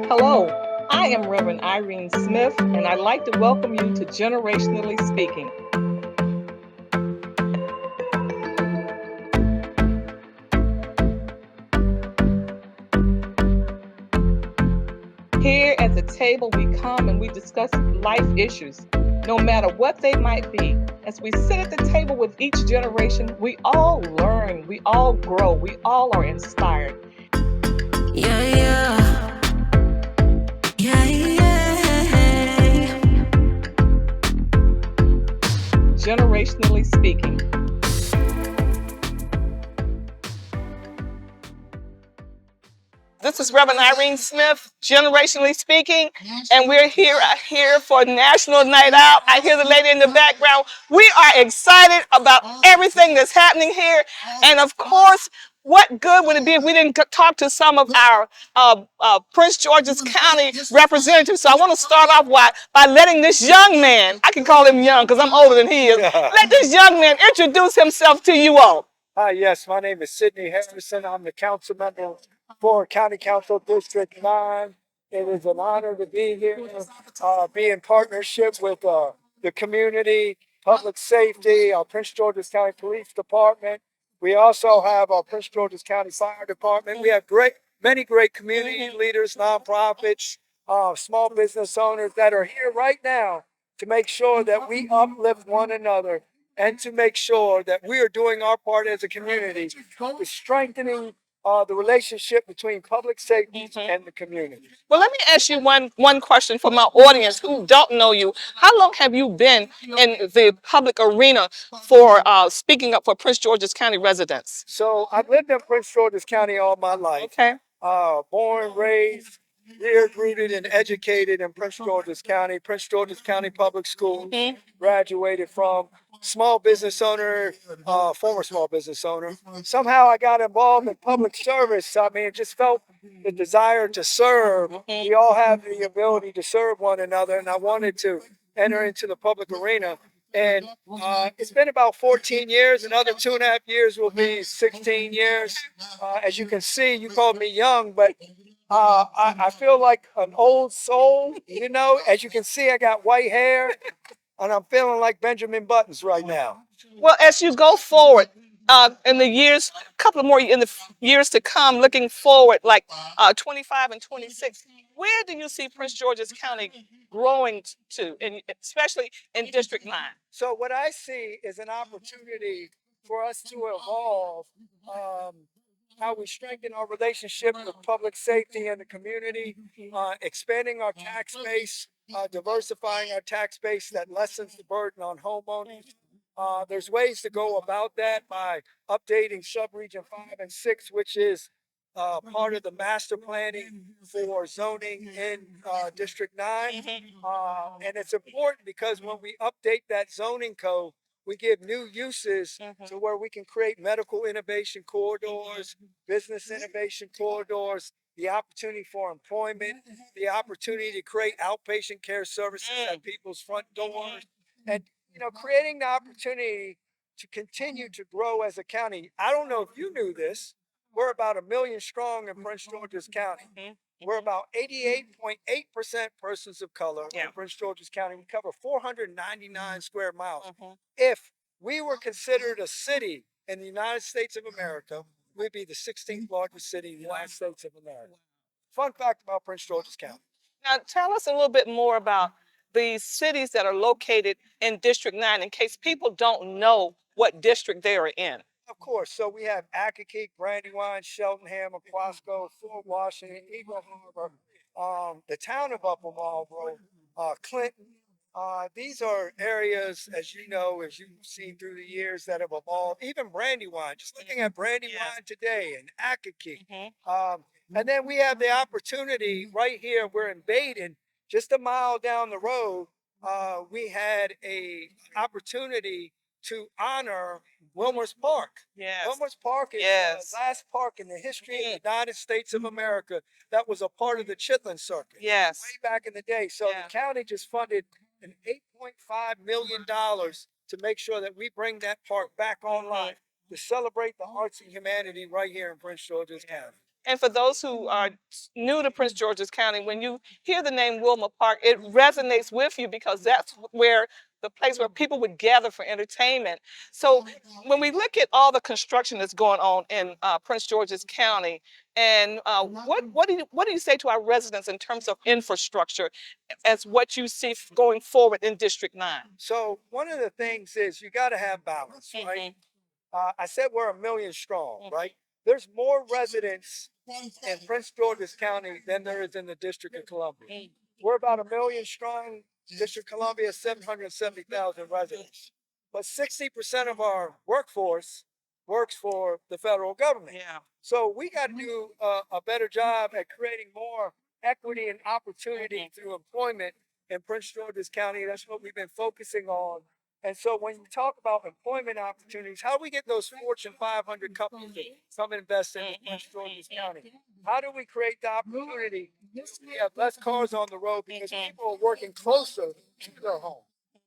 Hello, I am Reverend Irene Smith, and I'd like to welcome you to Generationally Speaking. Here at the table, we come and we discuss life issues, no matter what they might be. As we sit at the table with each generation, we all learn, we all grow, we all are inspired. Yeah, yeah. Yeah, yeah. Generationally Speaking. This is Reverend Irene Smith, Generationally Speaking, and we're here for National Night Out. I hear the lady in the background. We are excited about everything that's happening here, and of course, what good would it be if we didn't talk to some of our Prince George's County representatives? So I want to start off by letting this young man, I can call him young because I'm older than he is, let this young man introduce himself to you all. Hi, yes, my name is Sidney Harrison. I'm the council member for County Council District 9. It is an honor to be here, be in partnership with the community, public safety, our Prince George's County Police Department. We also have our Prince George's County Fire Department. We have many great community leaders, nonprofits, small business owners that are here right now to make sure that we uplift one another and to make sure that we are doing our part as a community with strengthening the relationship between public safety and the community. Well, let me ask you one question for my audience who don't know you. How long have you been in the public arena for speaking up for Prince George's County residents? So I've lived in Prince George's County all my life. Okay. Born, raised, reared, rooted, and educated in Prince George's County Public Schools. Graduated from small business owner, former small business owner. Somehow I got involved in public service. I mean, it just felt the desire to serve. We all have the ability to serve one another, and I wanted to enter into the public arena. And it's been about 14 years. Another 2.5 years will be 16 years. As you can see, you called me young, but I feel like an old soul. You know, as you can see, I got white hair, and I'm feeling like Benjamin Buttons right now. Well, as you go forward in the years, a couple of more in the years to come, looking forward, like 25 and 26, where do you see Prince George's County growing to, and especially in District 9? So what I see is an opportunity for us to evolve how we strengthen our relationship with public safety and the community, expanding our tax base, diversifying our tax base that lessens the burden on homeowners. There's ways to go about that by updating subregion 5 and 6, which is part of the master planning for zoning in District 9. And it's important because when we update that zoning code, we give new uses to where we can create medical innovation corridors, business innovation corridors, the opportunity for employment, the opportunity to create outpatient care services at people's front doors, and creating the opportunity to continue to grow as a county. I don't know if you knew this. We're about 1 million strong in Prince George's County. We're about 88.8% persons of color in Prince George's County. We cover 499 square miles. If we were considered a city in the United States of America, we'd be the 16th largest city in the United States of America. Fun fact about Prince George's County. Now, tell us a little bit more about the cities that are located in District 9 in case people don't know what district they are in. Of course. So we have Accokeek, Brandywine, Cheltenham, Aquasco, Fort Washington, Eagle Harbor, the town of Upper Marlboro, Clinton. These are areas, as you know, as you've seen through the years that have evolved. Even Brandywine, just looking at Brandywine today and Accokeek. And then we have the opportunity right here. We're in Baden, just a mile down the road. We had a opportunity to honor Wilmer's Park. Wilmer's Park is the last park in the history of the United States of America that was a part of the Chitlin Circuit. Way back in the day. So the county just funded an $8.5 million to make sure that we bring that park back online to celebrate the arts and humanity right here in Prince George's County. And for those who are new to Prince George's County, when you hear the name Wilma Park, it resonates with you because that's where the place where people would gather for entertainment. So when we look at all the construction that's going on in Prince George's County, and what do you say to our residents in terms of infrastructure as what you see going forward in District 9? So one of the things is you got to have balance, right? I said we're 1 million strong, right? There's more residents in Prince George's County than there is in the District of Columbia. We're about 1 million strong. District of Columbia is 770,000 residents. But 60% of our workforce works for the federal government. Yeah. So we got to do a better job at creating more equity and opportunity through employment in Prince George's County. That's what we've been focusing on. And so when you talk about employment opportunities, how do we get those Fortune 500 companies to come invest in Prince George's County? How do we create the opportunity to have less cars on the road because people are working closer to their home?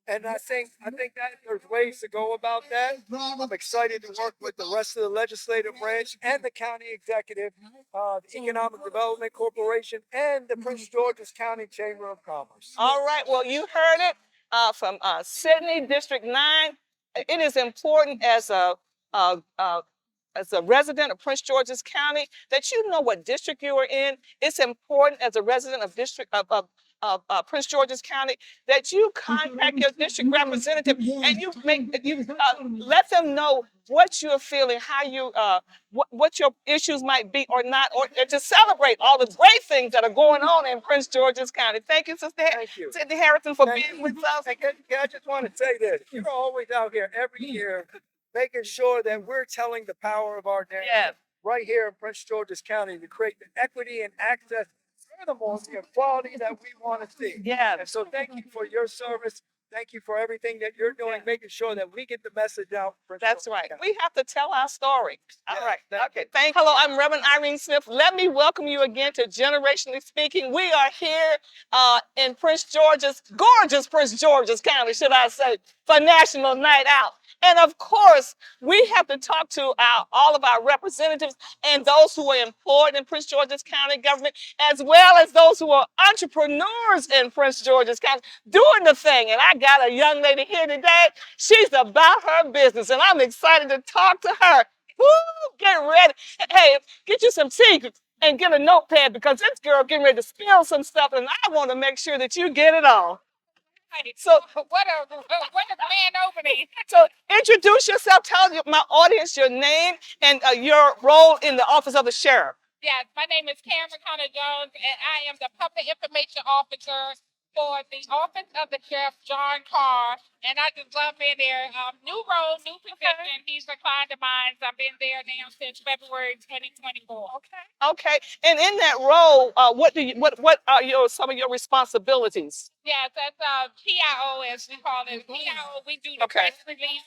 And I think that there's ways to go about that. I'm excited to work with the rest of the legislative branch and the county executive, the Economic Development Corporation, and the Prince George's County Chamber of Commerce. All right. Well, you heard it from Sydney, District 9. It is important uh, uh, as a resident of Prince George's County that you know what district you are in. It's important as a resident of Prince George's County that you contact your district representative and you let them know what you're feeling, how you what your issues might be or not, or to celebrate all the great things that are going on in Prince George's County. Thank you, Sidney Harrison, for being with us. I just want to say this: you're always out here every year, making sure that we're telling the power of our name right here in Prince George's County to create the equity and access. Furthermore, the equality that we want to see. And so thank you for your service. Thank you for everything that you're doing, making sure that we get the message out. That's right. We have to tell our story. All right. Okay. Thank you. Hello, I'm Reverend Irene Smith. Let me welcome you again to Generationally Speaking. We are here in gorgeous Prince George's County, should I say, for National Night Out. And of course, we have to talk to all of our representatives and those who are employed in Prince George's County government, as well as those who are entrepreneurs in Prince George's County doing the thing. And I got a young lady here today. She's about her business, and I'm excited to talk to her. Woo, get ready. Hey, get you some tea and get a notepad because this girl getting ready to spill some stuff, and I want to make sure that you get it all. So what a grand opening. So introduce yourself, tell my audience your name and your role in the office of the sheriff. Yes, my name is Karen McConnell Jones, and I am the public information officer for the office of the sheriff, John Carr. And I just love being there. New role, new position. He's a client of mine. I've been there now since February 2024. Okay. And in that role, what are some of your responsibilities? Yes, that's PIO, as we call it. PIO, we do the press release,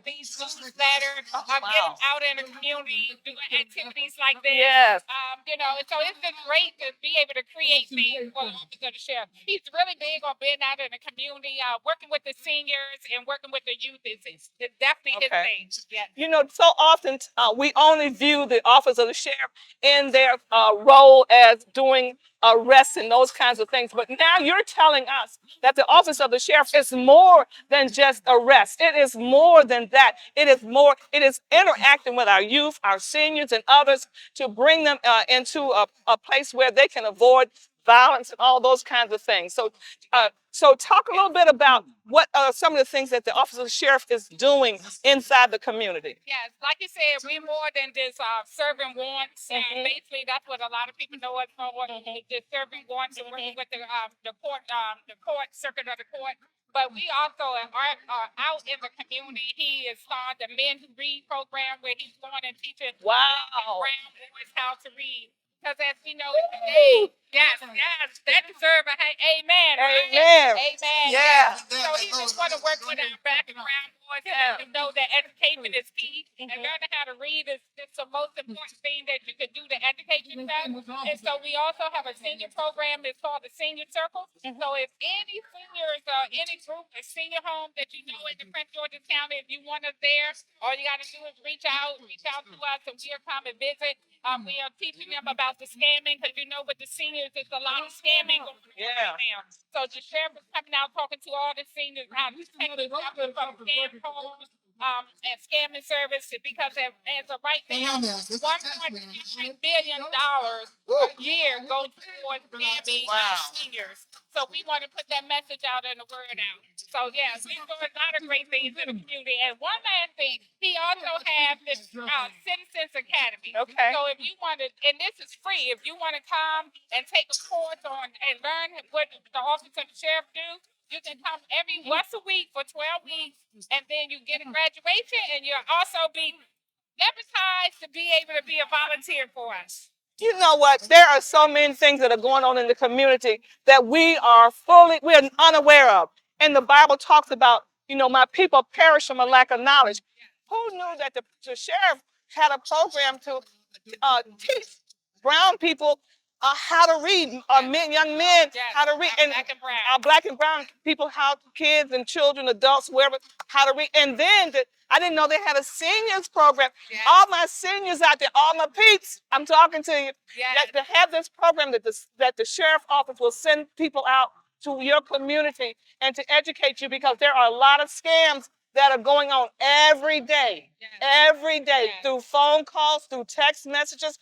these newsletters, getting out in the community, doing activities like this. Yes. So it's just great to be able to create things for the office of the sheriff. He's really big on being out in the community, working with the seniors and working with the youth. It's definitely his thing. Yeah. So often we only view the office of the sheriff in their role as doing arrests and those kinds of things. But now you're telling us that the office of the sheriff is more than just arrest. It is more than that. It is interacting with our youth, our seniors, and others to bring them into a place where they can avoid violence and all those kinds of things. So talk a little bit about what are some of the things that the Office of the Sheriff is doing inside the community. Yes, like you said, we're more than just serving warrants. Basically, that's what a lot of people know us for, just serving warrants and working with the court circuit of the court. But we also are out in the community. He is starting the Men Who Read program where he's going and teaching brown boys how to read. Because as we know today, Yes, yes, that deserve a amen, right? Amen. Amen. Yeah. So he just want to work with our background boys to let them know that education is key and learning how to read is the most important thing that you can do to educate yourself. And so we also have a senior program that's called the Senior Circle. So if any seniors or any group, a senior home that you know in the Prince George's County, if you want us there, all you got to do is reach out to us, and we'll come and visit. We are teaching them about the scamming because you know with the seniors, there's a lot of scamming going on right now. So the sheriff is coming out talking to all the seniors how to protect themselves from scam calls and scamming service because as of right now, $1.3 billion a year goes towards scamming seniors. So we want to put that message out and the word out. So yeah, we're doing a lot of great things in the community. And one last thing, he also has this Citizens Academy. Okay. So if you want to, and this is free, if you want to come and take a course on and learn what the office of the sheriff do, you can come every once a week for 12 weeks, and then you get a graduation, and you'll also be deputized to be able to be a volunteer for us. You know what? There are so many things that are going on in the community that we are unaware of. And the Bible talks about, my people perish from a lack of knowledge. Who knew that the sheriff had a program to teach brown people how to read, young men how to read, and black and brown people, kids and children, adults, wherever, how to read. And then I didn't know they had a seniors program. All my seniors out there, all my peeps, I'm talking to you, to have this program that the sheriff office will send people out to your community and to educate you, because there are a lot of scams that are going on every day, through phone calls, through text messages,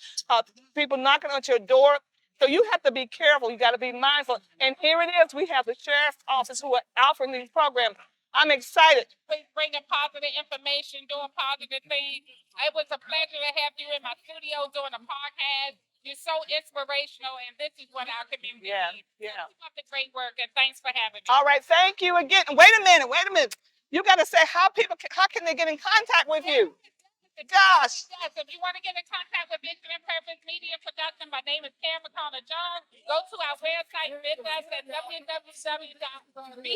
people knocking on your door. So you have to be careful. You got to be mindful. And here it is. We have the sheriff's office who are offering these programs. I'm excited. Bringing positive information, doing positive things. It was a pleasure to have you in my studio doing a podcast. You're so inspirational, and this is what our community needs. Keep up the great work, and thanks for having me. All right, thank you again. Wait a minute. You got to say how can they get in contact with you? Gosh. Yes, if you want to get in contact with Vision and Purpose Media Production, my name is Karen McConnell John. Go to our website, visit us at www.b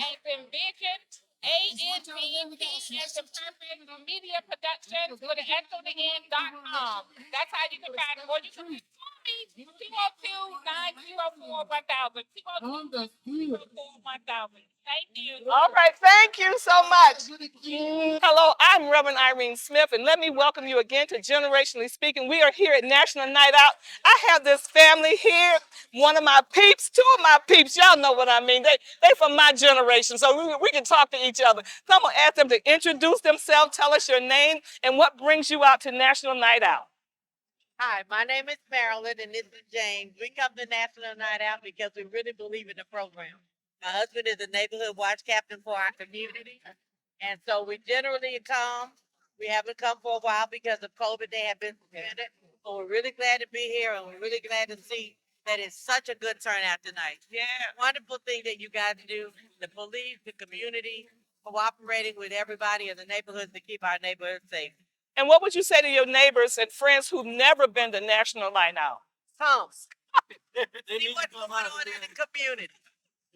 as in Vision, ANVP as in Purpose Media Productions with an S on the end.com. That's how you can find it. Or you can call me 202-904-1000. 202-904-1000. Thank you. All right, thank you so much. Hello, I'm Reverend Irene Smith, and let me welcome you again to Generationally Speaking. We are here at National Night Out. I have this family here, one of my peeps, two of my peeps. Y'all know what I mean. They from my generation, so we can talk to each other. So I'm going to ask them to introduce themselves, tell us your name, and what brings you out to National Night Out. Hi, my name is Marilyn, and this is James. We come to National Night Out because we really believe in the program. My husband is a neighborhood watch captain for our community, and so we generally come. We haven't come for a while because of COVID. They have been suspended, but we're really glad to be here, and we're really glad to see that it's such a good turnout tonight. Yeah. Wonderful thing that you guys do, the police, the community, cooperating with everybody in the neighborhoods to keep our neighborhoods safe. And what would you say to your neighbors and friends who've never been to National Night Out? Come. See what's going on in the community.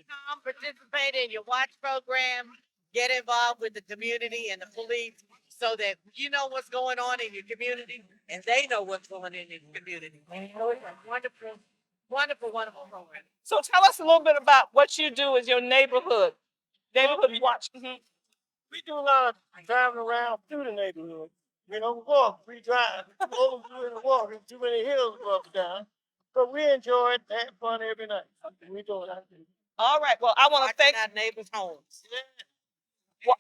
Come participate in your watch program, get involved with the community and the police so that you know what's going on in your community and they know what's going on in the community. So it's a wonderful, wonderful, wonderful program. So tell us a little bit about what you do as your neighborhood watch. Mm-hmm. We do a lot of driving around through the neighborhood. We don't walk, we drive. Too old to do any walking, too many hills to go up and down. But we enjoy it, have fun every night. We do it. All right. Well, I want to thank our neighbors' homes.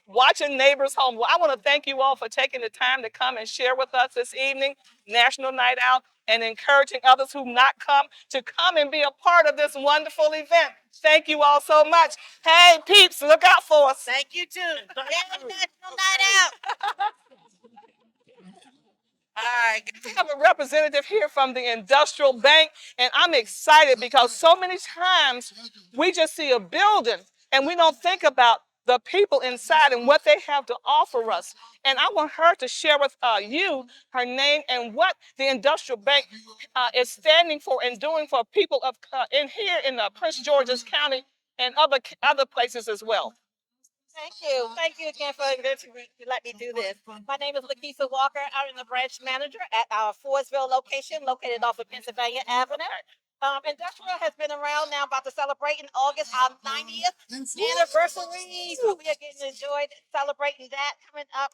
Watching neighbors' home. Well, I want to thank you all for taking the time to come and share with us this evening, National Night Out, and encouraging others who've not come to come and be a part of this wonderful event. Thank you all so much. Hey, peeps, look out for us. Thank you, too. National Night Out. All right, we have a representative here from the Industrial Bank, and I'm excited because so many times we just see a building and we don't think about the people inside and what they have to offer us. And I want her to share with you her name and what the industrial bank is standing for and doing for people of in here in Prince George's County and other places as well. Thank you. Thank you again for let me do this. My name is Lakeisha Walker. I'm the branch manager at our Forestville location located off of Pennsylvania Avenue. Industrial has been around now, about to celebrate in August our 90th anniversary. So we are getting enjoyed celebrating that coming up.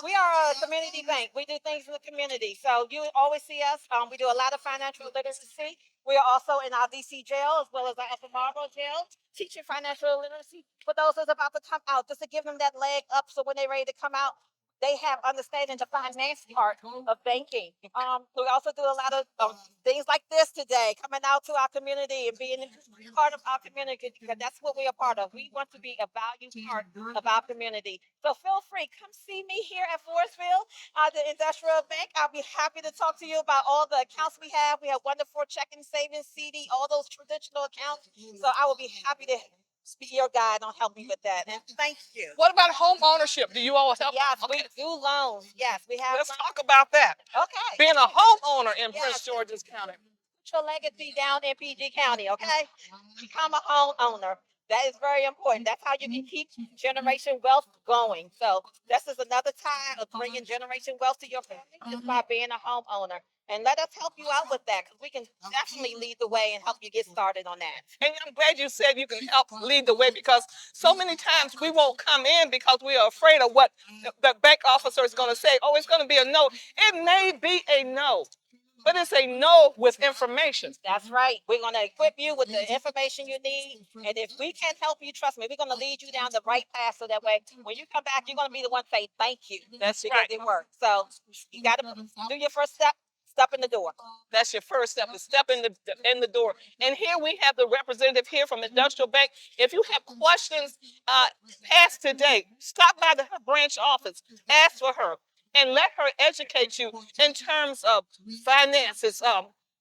We are a community bank. We do things in the community. So you always see us. We do a lot of financial literacy. We are also in our DC jail as well as our Upper Marlboro jail, teaching financial literacy for those that's about to come out, just to give them that leg up so when they're ready to come out, they have understanding the finance part of banking. We also do a lot of things like this today, coming out to our community and being part of our community, because that's what we are part of. We want to be a valued part of our community. So feel free, come see me here at Forestville, the Industrial Bank. I'll be happy to talk to you about all the accounts we have. We have wonderful checking, savings, CD, all those traditional accounts. So I will be happy to be your guide on help me with that. And thank you. What about home ownership? Do you all help? Yes, Okay. we do loans. Yes, we have. Let's talk about that. Okay. Being a homeowner in Yes. Prince George's County. Put your legacy down in PG County, okay? Become a homeowner. That is very important. That's how you can keep generation wealth going. So this is another time of bringing generation wealth to your family just by being a homeowner. And let us help you out with that, because we can definitely lead the way and help you get started on that. And I'm glad you said you can help lead the way, because so many times we won't come in because we are afraid of what the bank officer is going to say. Oh, it's going to be a no. It may be a no, but it's a no with information. That's right. We're going to equip you with the information you need. And if we can help you, trust me, we're going to lead you down the right path so that way when you come back, you're going to be the one to say thank you. That's because right. it worked. So you got to do your first step. Step in the door. That's your first step, to step in the door. And here we have the representative here from Industrial Bank. If you have questions past today, stop by the branch office, ask for her, and let her educate you in terms of finances,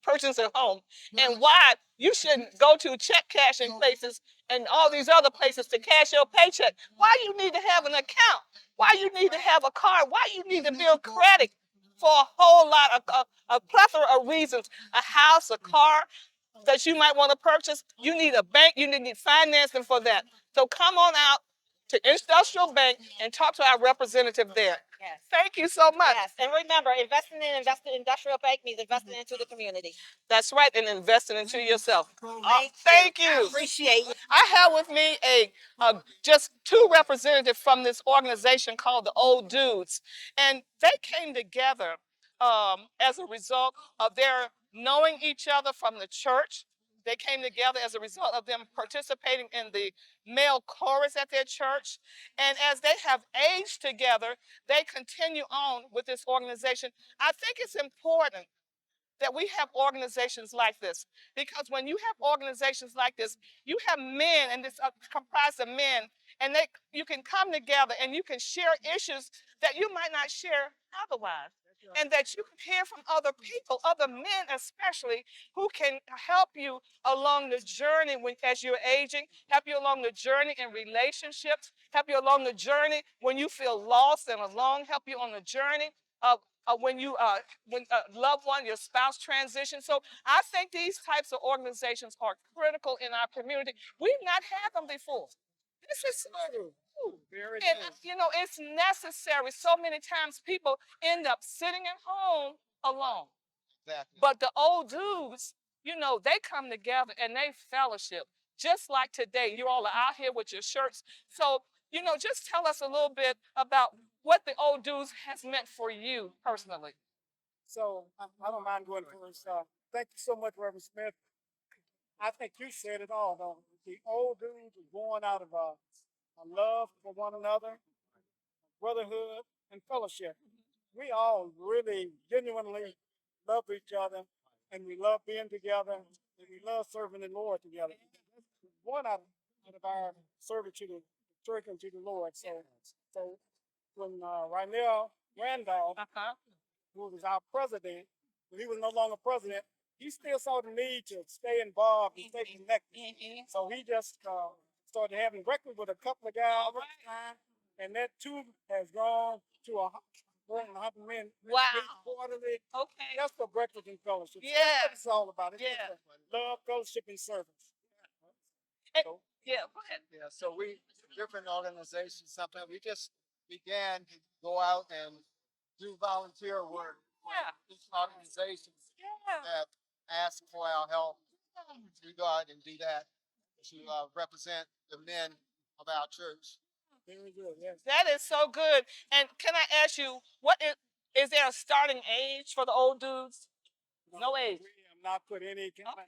purchasing a home, and why you shouldn't go to check cashing places and all these other places to cash your paycheck. Why you need to have an account? Why you need to have a card? Why you need to build credit? For a whole lot of a plethora of reasons. A house, a car that you might want to purchase. You need a bank. You need financing for that. So come on out to Industrial Bank and talk to our representative there. Yes. Thank you so much. Yes. And remember, investing in Industrial Bank means investing into the community. That's right, and investing into yourself. Thank you. I I appreciate you. I have with me just two representatives from this organization called the Old Dudes, and they came together as a result of their knowing each other from the church. They came together as a result of them participating in the male chorus at their church. And as they have aged together, they continue on with this organization. I think it's important that we have organizations like this, because when you have organizations like this, you have men, and it's comprised of men, and you can come together and you can share issues that you might not share otherwise, and that you can hear from other people, other men especially, who can help you along the journey as you're aging, help you along the journey in relationships, help you along the journey when you feel lost and alone, help you on the journey of when a loved one, your spouse transitions. So I think these types of organizations are critical in our community. We've not had them before. This is true. And it's necessary. So many times people end up sitting at home alone. Exactly. But the Old Dudes, they come together and they fellowship. Just like today, you all are out here with your shirts. So, just tell us a little bit about what the Old Dudes has meant for you personally. So I don't mind going first. Thank you so much, Reverend Smith. I think you said it all, though. The Old Dudes was born out of a love for one another, brotherhood, and fellowship. We all really genuinely love each other, and we love being together, and we love serving the Lord together. One out of our service to the church and to the Lord. So when Rynell Randolph, who was our president, when he was no longer president, he still saw the need to stay involved and stay connected. So he just started having breakfast with a couple of guys at the time, and that too has grown to more than 100 men. Wow. Quarterly. Okay. That's for breakfast and fellowship. So Yeah. that's what it's all about. It's Yeah. just love, fellowship, and service. And- So, Yeah, go ahead. Yeah, so we, different organizations, sometimes we just began to go out and do volunteer work. Yeah. These organizations Yeah. that ask for our help. We go out and do that to represent the men of our church. very good. Yes. That is so good. And can I ask you, what is there a starting age for the old dudes? No age. We have not put any. Okay.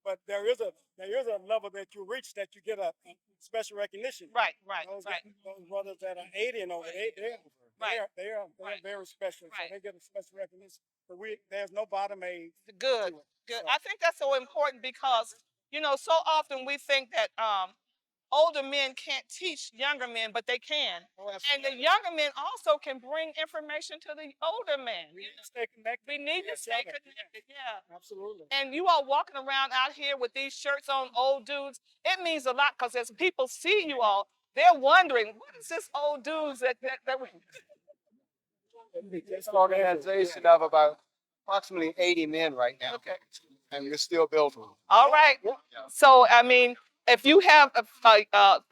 But there is a level that you reach that you get a special recognition. Right, right, Those, right. those brothers that are 80 and over, Right. they're Right. very special. Right. So they get a special recognition. But there's no bottom age. Good, to it. good. So, I think that's so important because, so often we think that older men can't teach younger men, but they can. oh, And the younger men also can bring information to the older men. we need to stay connected. We need to each stay other. connected, yeah. Absolutely. And you all walking around out here with these shirts on, old dudes, it means a lot because as people see you all, they're wondering, what is this old dudes that we... This organization of about approximately 80 men right now. Okay. And we're still building. All right. So, I mean, if you have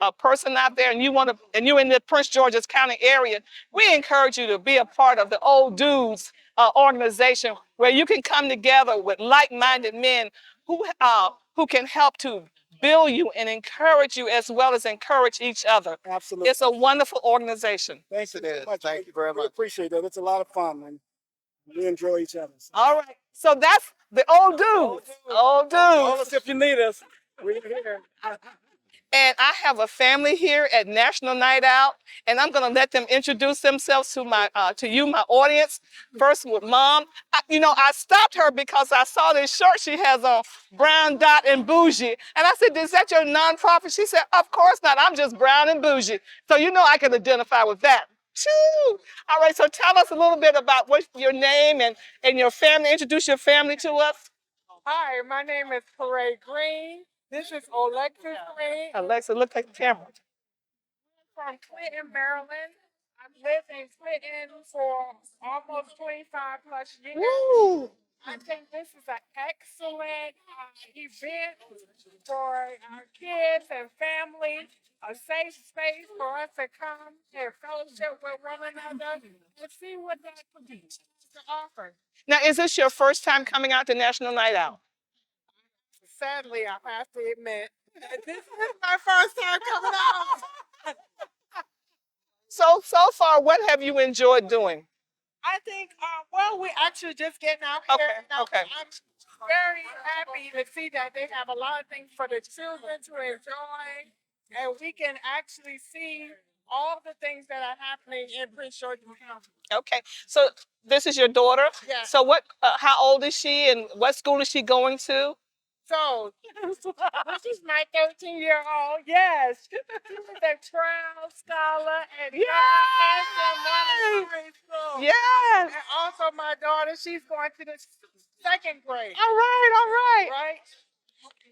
a person out there and you're in the Prince George's County area, we encourage you to be a part of the Old Dudes organization where you can come together with like-minded men who can help to build you and encourage you as well as encourage each other. Absolutely. It's a wonderful organization. Thank you It is. so much. Thank you very We much. appreciate that. It's a lot of fun, and we enjoy each other. So. All right. So that's the Old Dudes. Old Call Dudes. us if you need us. We're here. And I have a family here at National Night Out, and I'm going to let them introduce themselves to my audience. First with Mom. I stopped her because I saw this shirt she has on, Brown Dot and Bougie. And I said, is that your nonprofit? She said, of course not. I'm just brown and bougie. So I can identify with that. Choo! All right, so tell us a little bit about what your name and your family. Introduce your family to us. Hi, my name is Paray Green. This is Alexis Green Alexa, look like the camera. from Clinton, Maryland. I've lived in Clinton for almost 25 plus years. Woo! I think this is an excellent event for our kids and families, a safe space for us to come and fellowship with one another and see what that has to offer. Now, is this your first time coming out to National Night Out? Sadly, I have to admit, this is my first time coming out. So far, what have you enjoyed doing? I think, we're actually just getting out here. Okay, Now, okay. I'm very happy to see that they have a lot of things for the children to enjoy, and we can actually see all the things that are happening in Prince George's County. Okay, so this is your daughter. Yeah. So how old is she, and what school is she going to? So, this is my 13-year-old. Yes, she was a trial scholar at Montessori School. Yes. And also my daughter, she's going to the second grade. All right. Right?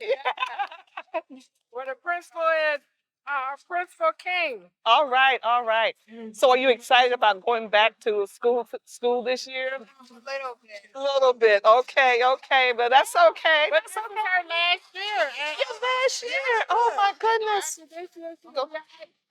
Yeah. Where the principal is Principal King. All right. So are you excited about going back to school this year? A little bit. Okay, but that's okay. But this is her last year. Your last year. Oh my goodness. After this year,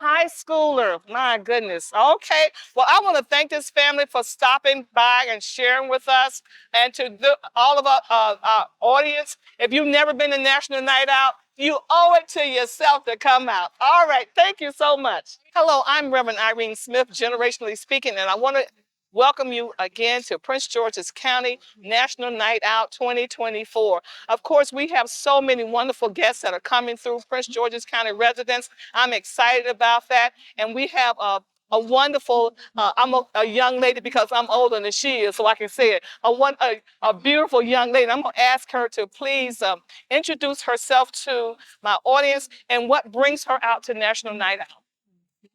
High schooler, my goodness. Okay, well, I want to thank this family for stopping by and sharing with us, and to all of our audience. If you've never been to National Night Out, you owe it to yourself to come out. All right, thank you so much. Hello, I'm Reverend Irene Smith, generationally speaking, and I want to welcome you again to Prince George's County National Night Out 2024. Of course, we have so many wonderful guests that are coming through, Prince George's County residents. I'm excited about that. And we have a wonderful, I'm a young lady because I'm older than she is, so I can say it, a beautiful young lady. I'm going to ask her to please introduce herself to my audience and what brings her out to National Night Out.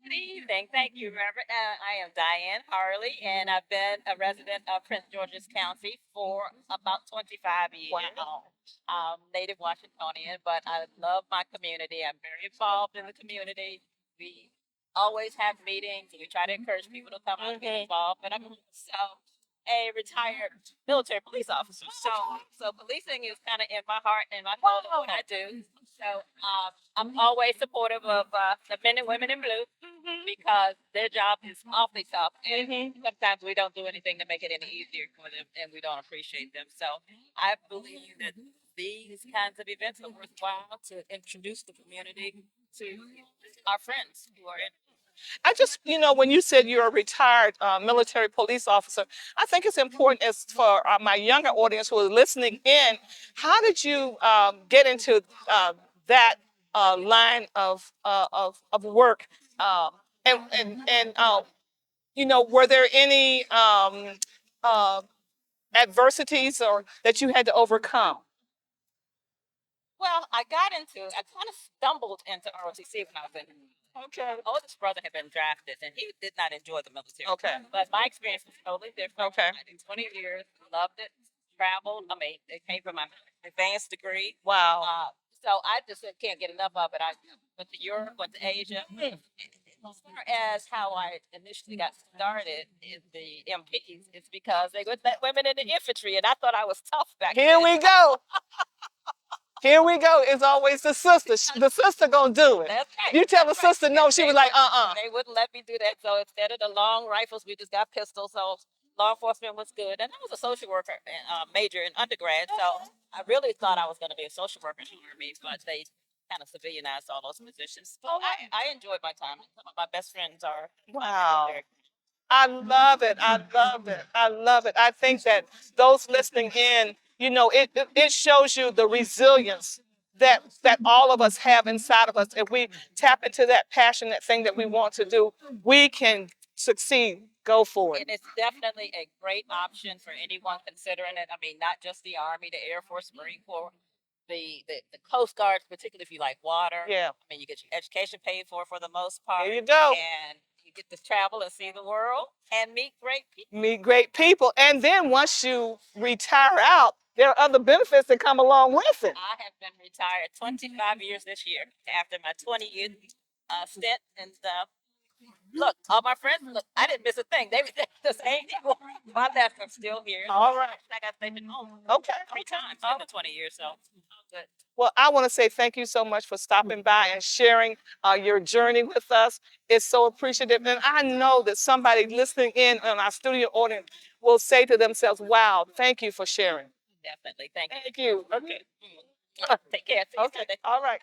Good evening. Thank you, Reverend. I am Diane Harley, and I've been a resident of Prince George's County for about 25 years. Wow. native Washingtonian, but I love my community. I'm very involved in the community. We always have meetings. We try to encourage people to come out and get involved. But I'm also a retired military police officer. So policing is kind of in my heart and my heart of what I do. So I'm always supportive of the men and women in blue because their job is awfully tough. And sometimes we don't do anything to make it any easier for them and we don't appreciate them. So I believe that these kinds of events are worthwhile to introduce the community to our friends who are in. I just, when you said you're a retired military police officer, I think it's important as for my younger audience who are listening in. How did you get into that line of work? Were there any adversities or that you had to overcome? Well, I kind of stumbled into ROTC when I was in. Okay. My oldest brother had been drafted, and he did not enjoy the military. Okay. But my experience was totally different. Okay. I did 20 years, loved it, traveled. I mean, it came from my advanced degree. Wow. So I just can't get enough of it. I went to Europe, went to Asia. As far as how I initially got started in the MPs, it's because they would let women in the infantry, and I thought I was tough back then. Here we go. Here we go. It's always the sister. The sister gonna do it. That's right. You tell the sister no, she was like, They wouldn't let me do that. So instead of the long rifles, we just got pistols. So law enforcement was good. And I was a social worker major in undergrad. So I really thought I was going to be a social worker in the Army, but they kind of civilianized all those positions. So I enjoyed my time. Some of my best friends are. wow. I love it. I love it. I love it. I think that those listening in, it shows you the resilience that all of us have inside of us. If we tap into that passionate thing that we want to do, we can succeed. Go for it. And it's definitely a great option for anyone considering it. I mean, not just the Army, the Air Force, Marine Corps, the Coast Guard, particularly if you like water. Yeah. I mean, you get your education paid for the most part. There you go. And you get to travel and see the world and meet great people. Meet great people. And then once you retire out, there are other benefits that come along with it. I have been retired 25 years this year after my 20-year stint. And look, all my friends, I didn't miss a thing. They were the same. My left are still here. All right. I got stationed home. Okay. 3 times in the 20 years, so good. Well, I want to say thank you so much for stopping by and sharing your journey with us. It's so appreciative. And I know that somebody listening in on our studio audience will say to themselves, wow, thank you for sharing. Definitely. Thank you. Thank you. Okay. Take care. See you Okay. Sunday. All right.